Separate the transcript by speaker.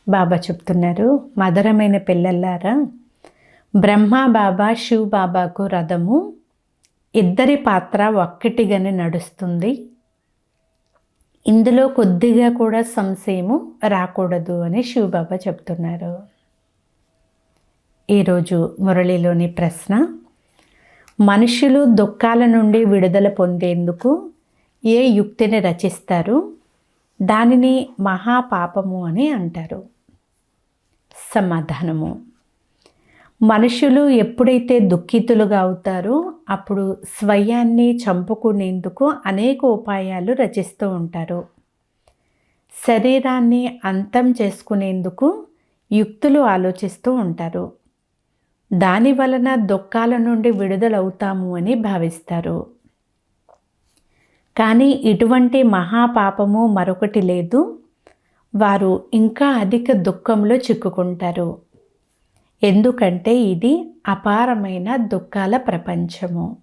Speaker 1: బాబా చెప్తున్నారు, మధురమైన పిల్లలారా, బ్రహ్మ బాబా శివ్ బాబాకు రథము ఇద్దరి పాత్ర ఒక్కటిగానే నడుస్తుంది. ఇందులో కొద్దిగా కూడా సంశయము రాకూడదు అని శివ్ బాబా చెప్తున్నారు. ఈరోజు మురళిలోని ప్రశ్న, మనుషులు దుఃఖాల నుండి విడుదల పొందేందుకు ఏ యుక్తిని రచిస్తారు? దానిని మహాపాపము అని అంటారు. సమాధానము, మనుషులు ఎప్పుడైతే దుఃఖితులుగా అవుతారో అప్పుడు స్వయాన్ని చంపుకునేందుకు అనేక ఉపాయాలు రచిస్తూ ఉంటారు. శరీరాన్ని అంతం చేసుకునేందుకు యుక్తులు ఆలోచిస్తూ ఉంటారు. దాని వలన దుఃఖాల నుండి విడుదలవుతాము అని భావిస్తారు. కానీ ఇటువంటి మహాపాపము మరొకటి లేదు. వారు ఇంకా అధిక దుఃఖంలో చిక్కుకుంటారు. ఎందుకంటే ఇది అపారమైన దుఃఖాల ప్రపంచము.